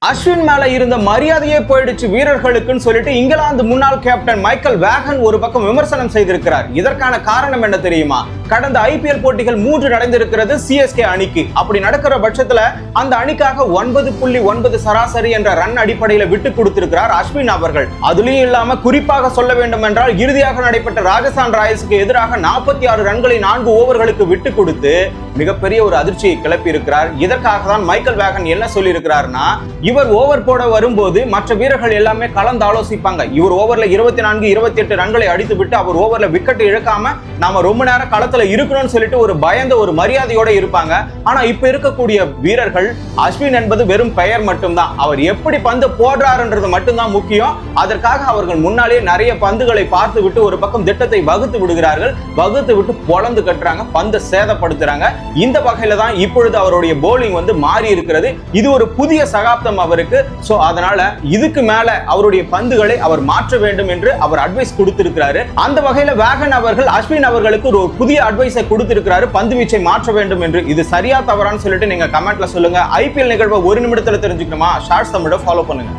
அஸ்வின் மேல இருந்த மரியாதையே போயிடுச்சு வீரர்களுக்குன்னு சொல்லிட்டு இங்கிலாந்து முன்னாள் கேப்டன் மைக்கேல் வேகன் ஒரு பக்கம் விமர்சனம் செய்திருக்கிறார். இதற்கான காரணம் என்ன தெரியுமா? கடந்த ஐபிஎல் போட்டிகள் 3 நடந்திருக்கிறது சிஎஸ்கே அணிக்கு. அப்படி நடக்கிற பட்சத்துல அந்த அணிக்காக 9.9 சராசரி என்ற ரன் அடிப்படையில விட்டு கொடுத்திருக்கிறார் அஸ்வின் அவர்கள். அதுலயும் இல்லாம குறிப்பாக சொல்ல வேண்டும் என்றால் இறுதியாக நடைபெற்ற ராஜஸ்தான் ராயல்ஸுக்கு எதிராக 46 ரன்களை 4 ஓவர்களுக்கு விட்டு கொடுத்து மிகப்பெரிய ஒரு அதிர்ச்சியை கிளப்பி இருக்கிறார். இதற்காக தான் மைக்கேல் வேகன் என்ன சொல்லி இருக்கிறார்னா, இவர் ஓவர் போட வரும்போது மற்ற வீரர்கள் எல்லாமே கலந்து ஆலோசிப்பாங்க. இவர் ஓவர்ல 24, 28 ரன்களை அடித்து விட்டு அவர் ஓவர்ல விக்கெட் இழக்காம நாம ரொம்ப நேரம் களத்துல இருக்கணும்னு சொல்லிட்டு ஒரு பயந்த ஒரு மரியாதையோட இருப்பாங்க. ஆனா இப்ப இருக்கக்கூடிய வீரர்கள் அஸ்வின் என்பது வெறும் பெயர் மட்டும்தான். அவர் எப்படி பந்து போடுறாருன்றது மட்டும்தான் முக்கியம். அதற்காக அவர்கள் முன்னாலே நிறைய பந்துகளை பார்த்து விட்டு ஒரு பக்கம் திட்டத்தை வகுத்து விடுகிறார்கள். வகுத்து விட்டு பொளந்து கட்டுறாங்க, பந்தை சேதப்படுத்துறாங்க. இந்த வகையில தான் இப்பொழுது அவருடைய போலிங் மாறி இருக்கிறது. இது ஒரு புதிய சகாப்தம் அவருக்கு. சோ அதனால இதுக்கு மேல அவருடைய பந்துகளை அவர் மாற்ற வேண்டும் என்று அவர் அட்வைஸ் கொடுத்திருக்கிறாரு. அந்த வகையில வேகன் அவர்கள் அஸ்வின் அவர்களுக்கு ஒரு புதிய அட்வைஸை கொடுத்திருக்கிறாரு, பந்து வீச்சை மாற்ற வேண்டும் என்று. இது சரியா தவறான்னு சொல்லிட்டு நீங்க கமெண்ட்ல சொல்லுங்க. ஐபிஎல் நிகழ்வை 1 நிமிடத்துல தெரிஞ்சுக்கணுமா? ஷார்ட்ஸ் தமிழை ஃபாலோ பண்ணுங்க.